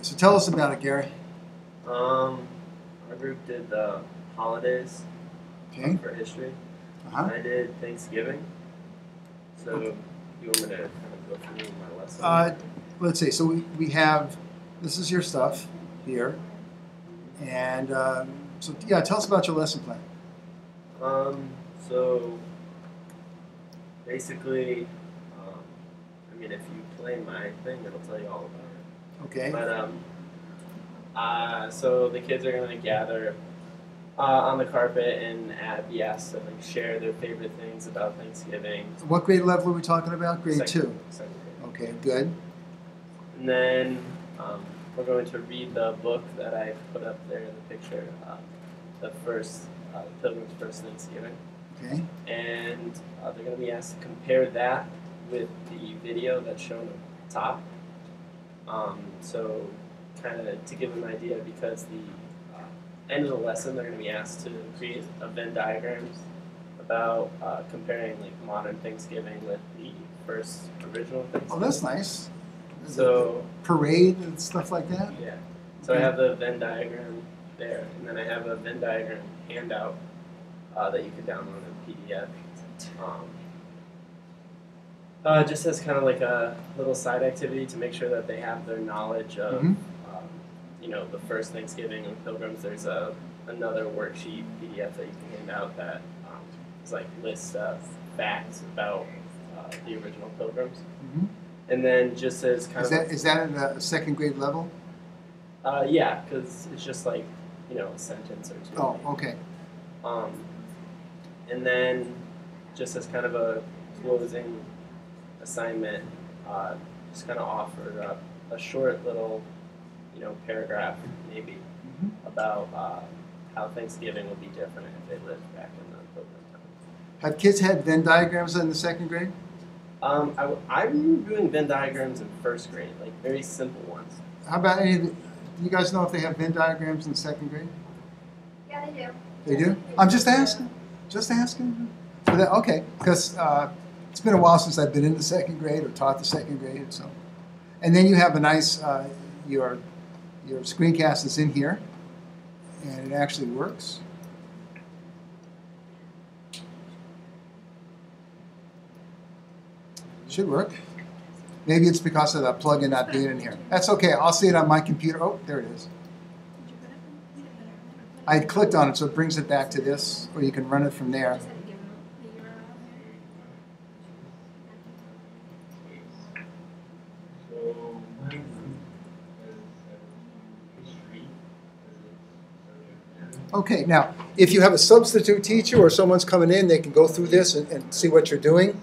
So tell us about it, Gary. Our group did the holidays for history. I did Thanksgiving. So you want me to kind of go through my lesson? Let's see. So we have, this is your stuff here. And so, yeah, tell us about your lesson plan. So basically, I mean, if you play my thing, it'll tell you all about it. Okay. But so the kids are going to gather on the carpet and be asked to like share their favorite things about Thanksgiving. What grade level are we talking about? Grade two. Second grade. Okay, good. And then we're going to read the book that I put up there in the picture, the first Pilgrim's First Thanksgiving. Okay. And they're going to be asked to compare that with the video that's shown at the top. So kind of to give them an idea, because the end of the lesson they're going to be asked to create a Venn diagrams about comparing like modern Thanksgiving with the first original Thanksgiving. Oh, that's nice. So parade and stuff like that? Yeah. So I have the Venn diagram there, and then I have a Venn diagram handout that you can download in PDF. Just as kind of like a little side activity to make sure that they have their knowledge of, you know, the first Thanksgiving and Pilgrims. There's another worksheet PDF that you can hand out that is like lists facts about the original Pilgrims. And then just as kind is that at a second grade level? Yeah, because it's just like, you know, a sentence or two. Oh, okay. And then just as kind of a closing assignment, just kind of offered up a short little, you know, paragraph maybe about how Thanksgiving would be different if they lived back in the Pilgrim times. Have kids had Venn diagrams in the second grade? I'm doing Venn diagrams in first grade, like very simple ones. How about any of the, do you guys know if they have Venn diagrams in second grade? Yeah, they do. They do? I'm just asking. Just asking. For that, okay, because it's been a while since I've been in the second grade or taught the second grade. So, and then you have a nice, your screencast is in here, and it actually works. Should work. Maybe it's because of the plug-in not being in here. That's okay. I'll see it on my computer. Oh, there it is. I had clicked on it, so it brings it back to this, or you can run it from there. Okay, now, if you have a substitute teacher or someone's coming in, they can go through this and see what you're doing.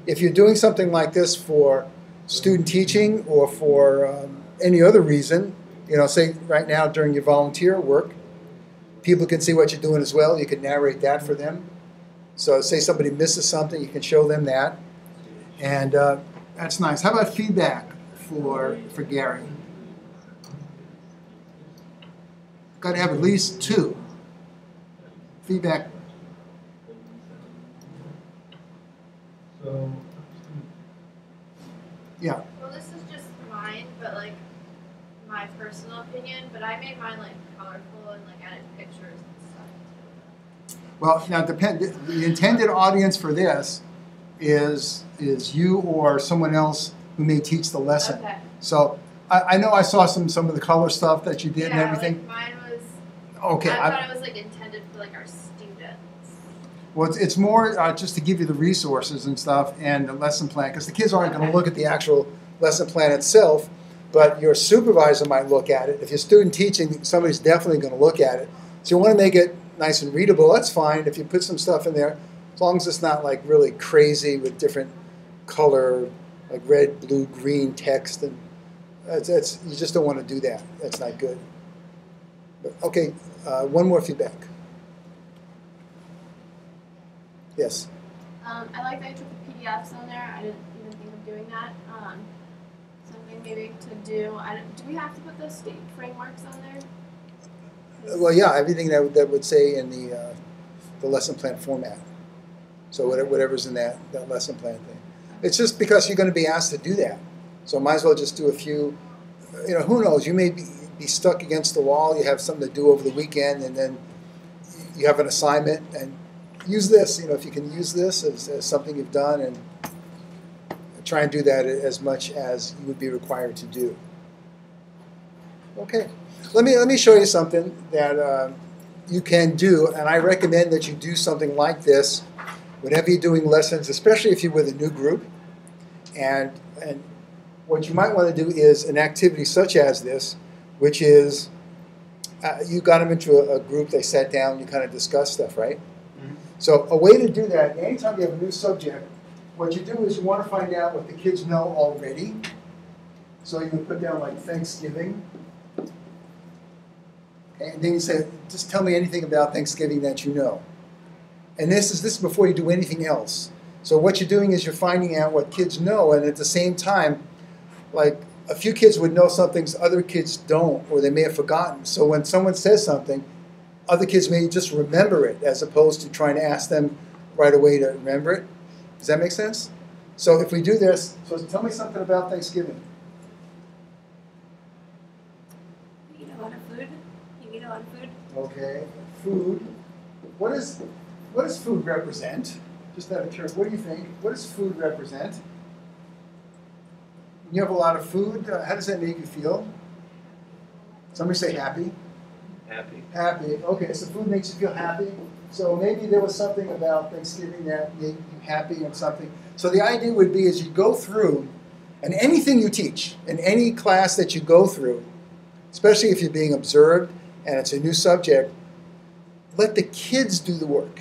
If you're doing something like this for student teaching or for any other reason, you know, say right now during your volunteer work, people can see what you're doing as well. You can narrate that for them. So say somebody misses something, you can show them that. And that's nice. How about feedback for Gary? Got to have at least 2. Feedback. Yeah. Well, this is just mine, but like my personal opinion. But I made mine like colorful and like added pictures and stuff. Well, now the intended audience for this is you or someone else who may teach the lesson. Okay. So I know I saw some of the color stuff that you did and everything. Like mine was. Okay. I thought it was like intended for like our students. Well, it's more just to give you the resources and stuff and the lesson plan, because the kids aren't going to look at the actual lesson plan itself, but your supervisor might look at it. If you're student teaching, somebody's definitely going to look at it. So you want to make it nice and readable. That's fine if you put some stuff in there, as long as it's not like really crazy with different color, like red, blue, green text, and you just don't want to do that. That's not good. But, okay, one more feedback. Yes. I like that I took the PDFs on there. I didn't even think of doing that. Something maybe to do. Do we have to put the state frameworks on there? Well, yeah, everything that would say in the lesson plan format. So whatever's in that lesson plan thing. It's just because you're going to be asked to do that. So might as well just do a few who knows? You may be stuck against the wall. You have something to do over the weekend, and then you have an assignment. And use this. If you can use this as something you've done, and try and do that as much as you would be required to do. Okay. Let me show you something that you can do, and I recommend that you do something like this whenever you're doing lessons, especially if you're with a new group. And what you might want to do is an activity such as this, which is you got them into a group, they sat down, you kind of discuss stuff, right? Mm-hmm. So a way to do that, anytime you have a new subject, what you do is you want to find out what the kids know already. So you can put down like Thanksgiving. And then you say, just tell me anything about Thanksgiving that you know. And this is before you do anything else. So what you're doing is you're finding out what kids know, and at the same time, like a few kids would know some things other kids don't, or they may have forgotten. So when someone says something, other kids may just remember it as opposed to trying to ask them right away to remember it. Does that make sense? So if we do this, so tell me something about Thanksgiving. You eat a lot of food. You eat a lot of food. Okay, food. What does food represent? Just out of curiosity, what do you think? What does food represent? When you have a lot of food, how does that make you feel? Somebody say happy. Happy. Happy. Okay, so food makes you feel happy. So maybe there was something about Thanksgiving that made you happy and something. So the idea would be is you go through, and anything you teach, in any class that you go through, especially if you're being observed and it's a new subject, let the kids do the work.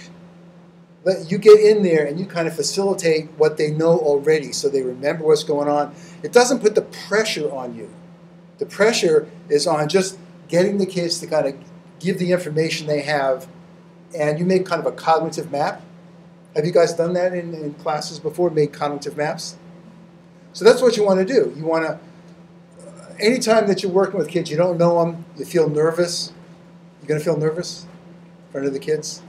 Let you get in there and you kind of facilitate what they know already so they remember what's going on. It doesn't put the pressure on you. The pressure is on just getting the kids to kind of give the information they have, and you make kind of a cognitive map. Have you guys done that in classes before, made cognitive maps? So that's what you want to do. You want to, anytime that you're working with kids, you don't know them, you feel nervous. You're going to feel nervous in front of the kids?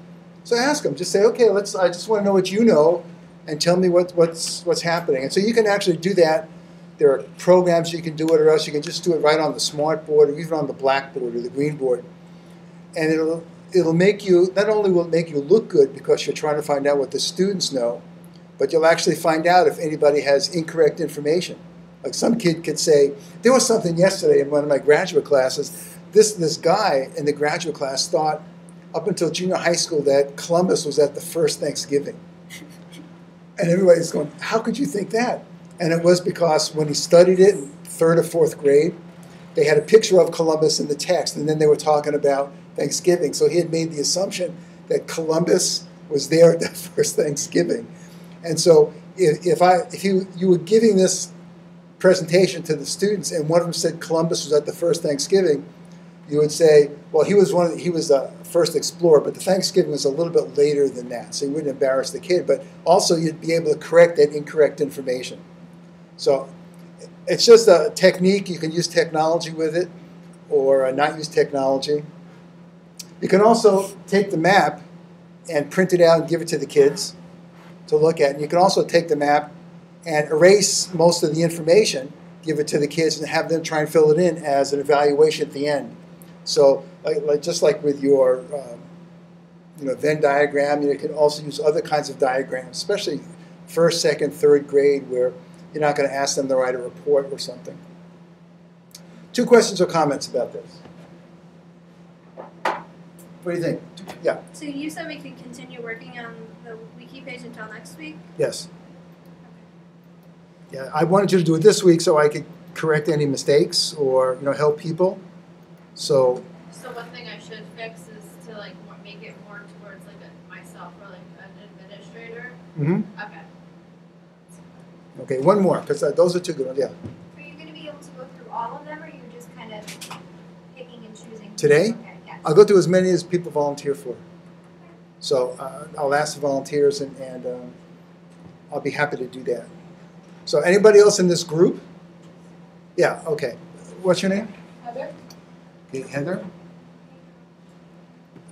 So ask them. Just say, okay, I just want to know what you know, and tell me what's happening. And so you can actually do that. There are programs you can do it, or else you can just do it right on the smart board, or even on the blackboard or the green board. And it'll make you, not only will it make you look good because you're trying to find out what the students know, but you'll actually find out if anybody has incorrect information. Like some kid could say, there was something yesterday in one of my graduate classes. This guy in the graduate class thought up until junior high school that Columbus was at the first Thanksgiving. And everybody's going, how could you think that? And it was because when he studied it in 3rd or 4th grade, they had a picture of Columbus in the text, and then they were talking about Thanksgiving. So he had made the assumption that Columbus was there at that first Thanksgiving. And so if you were giving this presentation to the students and one of them said Columbus was at the first Thanksgiving, you would say, well, he was the first explorer, but the Thanksgiving was a little bit later than that, so you wouldn't embarrass the kid, but also you'd be able to correct that incorrect information. So it's just a technique. You can use technology with it or not use technology. You can also take the map and print it out and give it to the kids to look at. And you can also take the map and erase most of the information, give it to the kids, and have them try and fill it in as an evaluation at the end. So just like with your Venn diagram, you can also use other kinds of diagrams, especially 1st, 2nd, 3rd grade, where you're not going to ask them to write a report or something. 2 questions or comments about this? What do you think? Yeah. So you said we could continue working on the wiki page until next week? Yes. Yeah, I wanted you to do it this week so I could correct any mistakes or help people. So one thing I should fix is to make it more towards myself or an administrator. Mm-hmm. Okay. Okay, one more because those are 2 good ones. Yeah. Are you going to be able to go through all of them, or are you just kind of picking and choosing? Today? Okay, yes. I'll go through as many as people volunteer for. So I'll ask the volunteers, and I'll be happy to do that. So anybody else in this group? Yeah, okay. What's your name? Heather? Okay, Heather?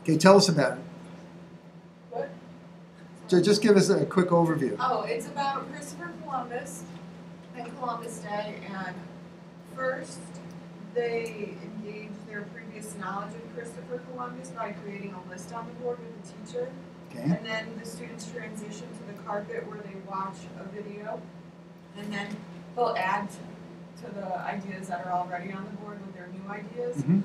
Okay, tell us about it. What? Just give us a quick overview. Oh, it's about Christopher Columbus and Columbus Day. And first, they engage their previous knowledge of Christopher Columbus by creating a list on the board with the teacher. Okay. And then the students transition to the carpet where they watch a video. And then they'll add to the ideas that are already on the board with their new ideas. Mm-hmm.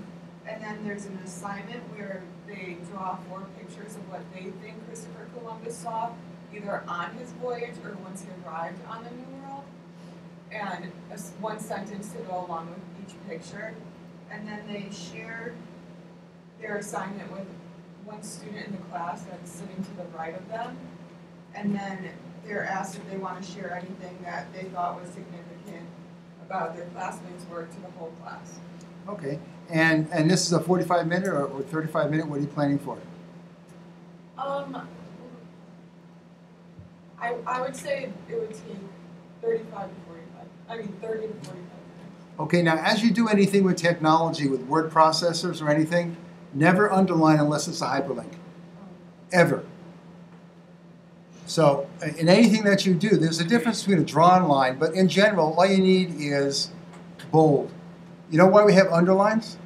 And then there's an assignment where they draw 4 pictures of what they think Christopher Columbus saw, either on his voyage or once he arrived on the New World. And one sentence to go along with each picture. And then they share their assignment with one student in the class that's sitting to the right of them. And then they're asked if they want to share anything that they thought was significant about their classmates' work to the whole class. Okay. And this is a 45-minute or 35-minute? What are you planning for? I would say it would take 35 to 45. I mean 30 to 45 minutes. Okay, now as you do anything with technology, with word processors or anything, never underline unless it's a hyperlink. Ever. So in anything that you do, there's a difference between a drawn line, but in general, all you need is bold. You know why we have underlines?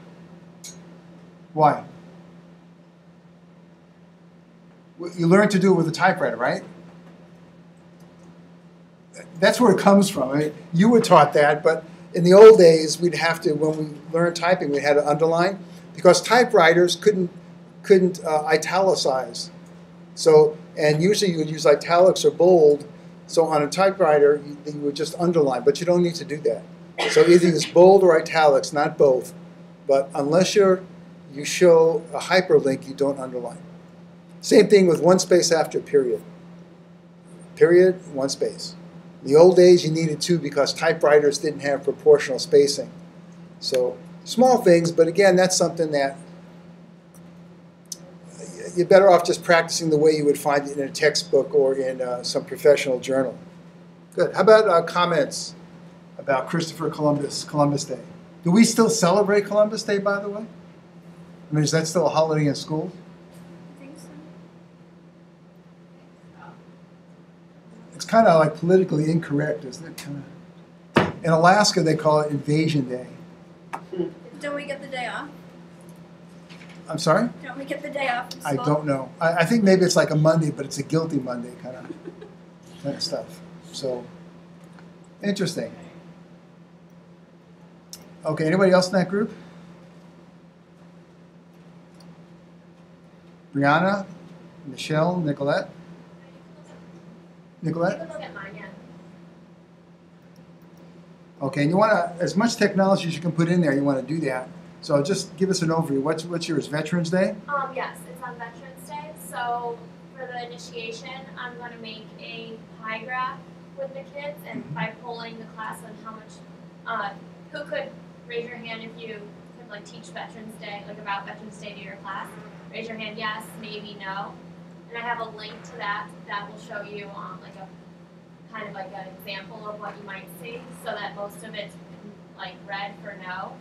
Why? You learn to do it with a typewriter, right? That's where it comes from. I mean, you were taught that, but in the old days, we'd have to, when we learned typing, we had to underline because typewriters couldn't italicize. So, and usually you would use italics or bold. So on a typewriter, you would just underline, but you don't need to do that. So either use bold or italics, not both. But unless you show a hyperlink, you don't underline. Same thing with one space after period. Period, one space. In the old days, you needed 2 because typewriters didn't have proportional spacing. So small things, but again, that's something that you're better off just practicing the way you would find it in a textbook or in some professional journal. Good. How about comments about Christopher Columbus, Columbus Day? Do we still celebrate Columbus Day, by the way? I mean, is that still a holiday in schools? I think so. It's kind of like politically incorrect, isn't it? In Alaska, they call it Invasion Day. Don't we get the day off? I'm sorry? Don't we get the day off from I school? don't know. I think maybe it's like a Monday, but it's a guilty Monday kind of stuff. So, interesting. Okay, anybody else in that group? Brianna, Michelle, Nicolette? You Nicolette? can look at mine, yeah. Okay, and you want to, as much technology as you can put in there, you want to do that. So just give us an overview. What's yours? Veterans Day? Yes, it's on Veterans Day. So for the initiation, I'm going to make a pie graph with the kids, and by polling the class on how much, who could raise your hand if you could like teach Veterans Day, like about Veterans Day to your class. Raise your hand, yes, maybe, no. And I have a link to that that will show you like a kind of like an example of what you might see, so that most of it's like red for no.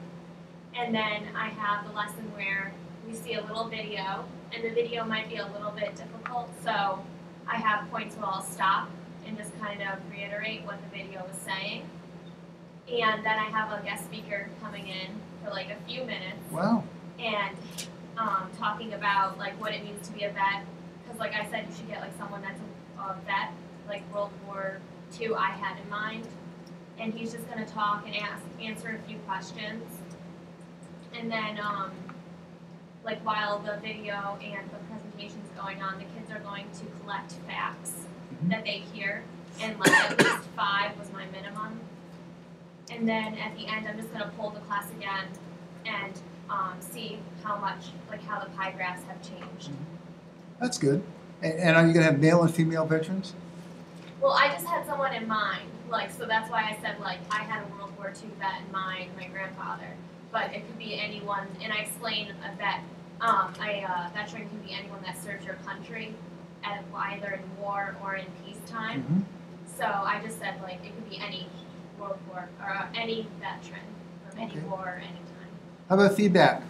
And then I have the lesson where we see a little video, and the video might be a little bit difficult, so I have points where I'll stop and just kind of reiterate what the video is saying. And then I have a guest speaker coming in for like a few minutes. Wow. And talking about like what it means to be a vet, because like I said, you should get like someone that's a vet, like World War II I had in mind. And he's just going to talk and answer a few questions. And then, like while the video and the presentation's going on, the kids are going to collect facts that they hear, and like at least 5 was my minimum. And then at the end, I'm just going to poll the class again and see how much, like how the pie graphs have changed. That's good. And are you going to have male and female veterans? Well, I just had someone in mind, like, so that's why I said, like, I had a World War II vet in mind, my grandfather. But it could be anyone, and I explain a veteran can be anyone that served your country, at either in war or in peacetime. Mm-hmm. So I just said, like, it could be any World War, or any veteran from any war or any time. How about feedback?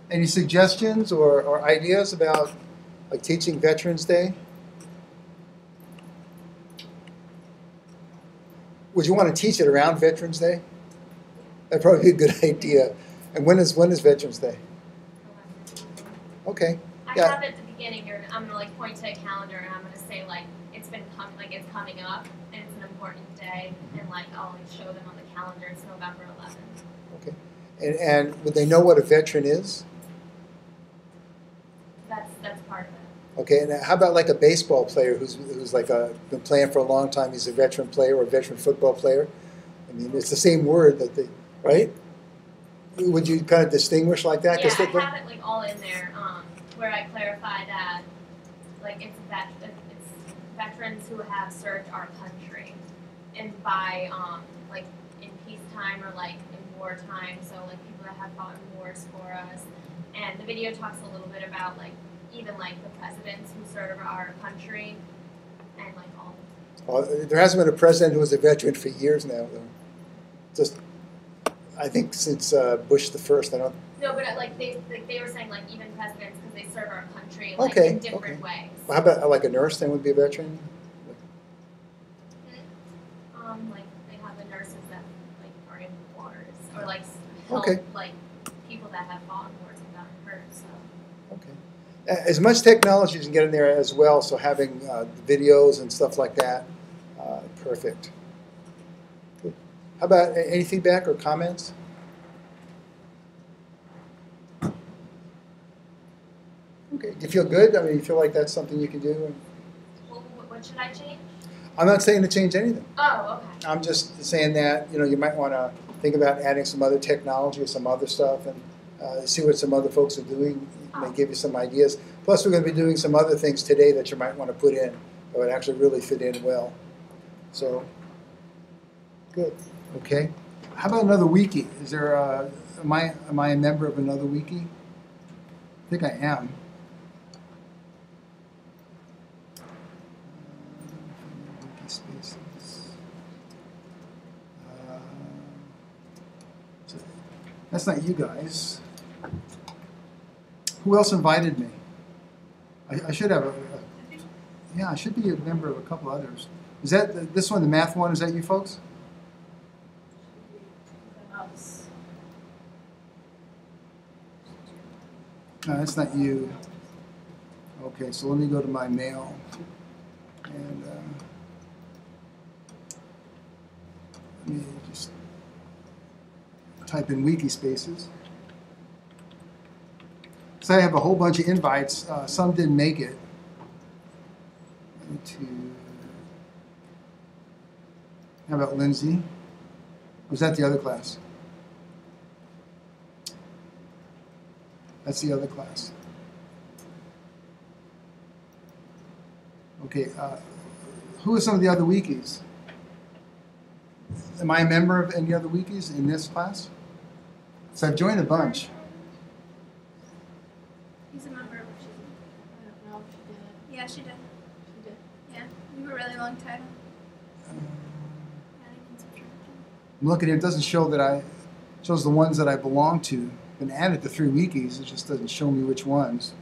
Any suggestions or ideas about like teaching Veterans Day? Would you want to teach it around Veterans Day? That'd probably be a good idea. And when is Veterans Day? Okay. I Yeah. have at the beginning, I'm gonna like point to a calendar and I'm gonna say like it's coming up and it's an important day and like I'll like show them on the calendar it's November 11th. Okay. And would they know what a veteran is? That's part of it. Okay. And how about like a baseball player who's like been playing for a long time? He's a veteran player or a veteran football player. I mean, it's the same word that they right. Would you kind of distinguish like that? Yeah, I have it like all in there where I clarify that like it's veterans who have served our country and by like in peacetime or like in wartime, so like people that have fought in wars for us. And the video talks a little bit about like even like the presidents who serve our country and like all. Well, there hasn't been a president who was a veteran for years now, though. Just, I think since Bush the first. I don't. No, but like they were saying like even presidents because they serve our country like Okay, in different ways. Well, how about like a nurse then would be a veteran? Like they have the nurses that like are in wars or like help Okay. like people that have fought in wars and gotten hurt. So Okay. As much technology as you can get in there as well, so having videos and stuff like that, perfect. Good. How about any feedback or comments? Okay. Do you feel good? I mean, you feel like that's something you can do? what should I change? I'm not saying to change anything. Oh, okay. I'm just saying that you might want to think about adding some other technology or some other stuff and see what some other folks are doing. It may give you some ideas. Plus, we're going to be doing some other things today that you might want to put in that would actually really fit in well. So, good. Okay. How about another wiki? Is there am I a member of another wiki? I think I am. Wiki spaces. That's not you guys. Who else invited me? I should have yeah, I should be a member of a couple others. Is that this one, the math one? Is that you folks? No, that's not you. Okay, so let me go to my mail and let me just type in wiki spaces. So I have a whole bunch of invites. Some didn't make it. How about Lindsay? Was that the other class? That's the other class. Okay, who are some of the other wikis? Am I a member of any other wikis in this class? So I've joined a bunch. He's a member of I don't know if she did it. Yeah, she did. She did. Yeah, you have a really long title. I'm looking here, it doesn't show that it shows the ones that I belong to. Been added to 3 wikis, it just doesn't show me which ones.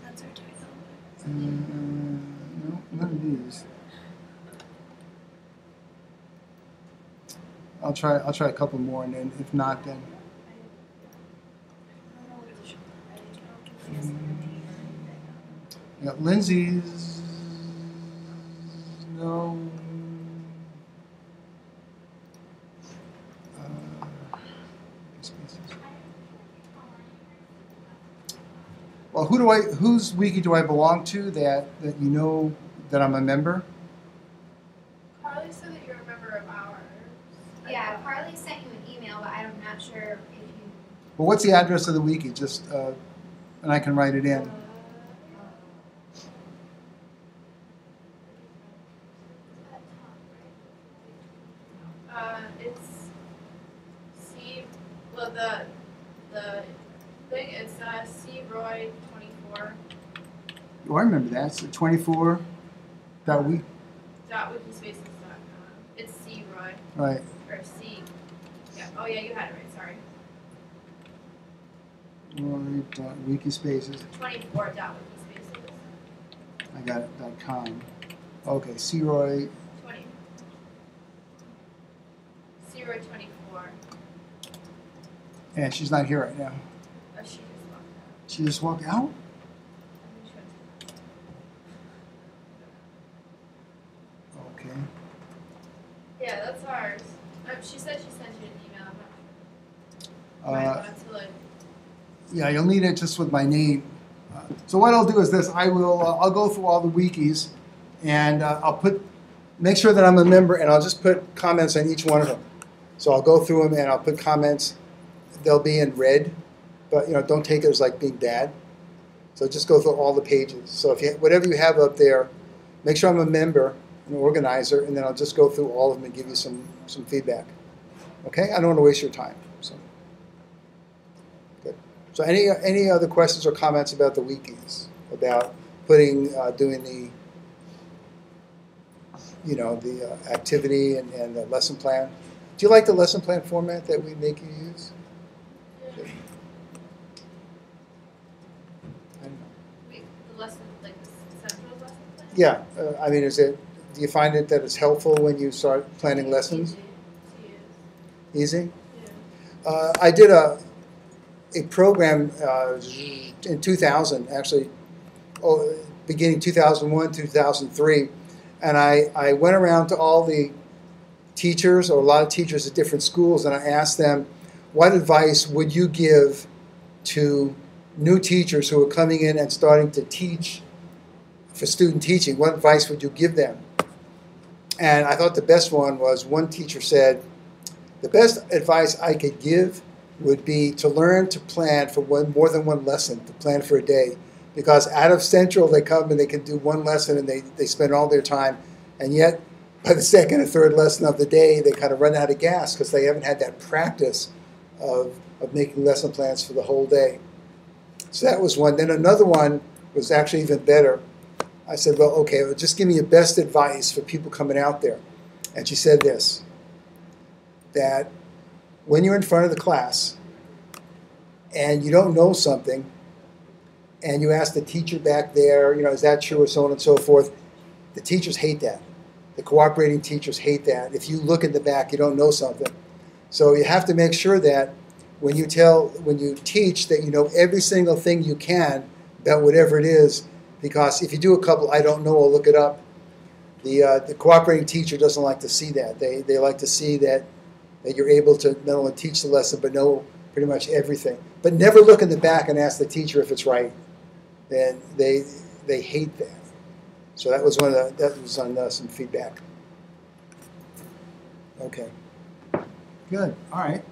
That's her title. No, none of these. I'll try a couple more, and then if not, then. Yeah, Lindsay's. No. Well, whose wiki do I belong to that you know that I'm a member? Carly said that you're a member of ours. Yeah, Carly sent you an email, but I'm not sure if you. Well, what's the address of the wiki? Just and I can write it in. It's the thing is C Roy 24. Oh, I remember that. It's 24. .wikispaces.com. It's C Roy Right. or C. Yeah. Oh yeah, you had it right. Sorry. Wikispaces. 24.wikispaces. I got it. .com. Okay. Croy. 24. February 24. And she's not here right now. Oh, she just walked out. She just walked out? I think she went to Okay. Yeah, that's ours. She said she sent you an email. I'm not sure. Might want to like. Yeah, you'll need it just with my name. So what I'll do is this: I'll go through all the wikis, and I'll make sure that I'm a member, and I'll just put comments on each one of them. So I'll go through them, and I'll put comments. They'll be in red, but don't take it as like being bad. So just go through all the pages. So if whatever you have up there, make sure I'm a member, an organizer, and then I'll just go through all of them and give you some feedback. Okay? I don't want to waste your time. So. So any other questions or comments about the wikis, about doing the, the activity and the lesson plan? Do you like the lesson plan format that we make you use? Yeah. I don't know. The lesson, like the central lesson plan? Yeah, I mean, do you find that it's helpful when you start planning lessons? Easy. Easy? Yeah. I did a program in 2000, actually, beginning 2001, 2003, and I went around to all the teachers, or a lot of teachers at different schools, and I asked them, what advice would you give to new teachers who are coming in and starting to teach for student teaching? What advice would you give them? And I thought the best one was, one teacher said, the best advice I could give would be to learn to plan for more than one lesson, to plan for a day. Because out of Central, they come and they can do one lesson and they spend all their time. And yet, by the second or third lesson of the day, they kind of run out of gas because they haven't had that practice of making lesson plans for the whole day. So that was one. Then another one was actually even better. I said, well, okay, well, just give me your best advice for people coming out there. And she said this, that when you're in front of the class and you don't know something and you ask the teacher back there, is that true, or so on and so forth, the teachers hate that. The cooperating teachers hate that. If you look in the back, you don't know something. So you have to make sure that when you teach, that you know every single thing you can about whatever it is, because if you do a couple, I don't know, I'll look it up. The cooperating teacher doesn't like to see that. They like to see that you're able to not only teach the lesson, but know pretty much everything. But never look in the back and ask the teacher if it's right. Then they hate that. So that was that was on some feedback. Okay. Good. All right.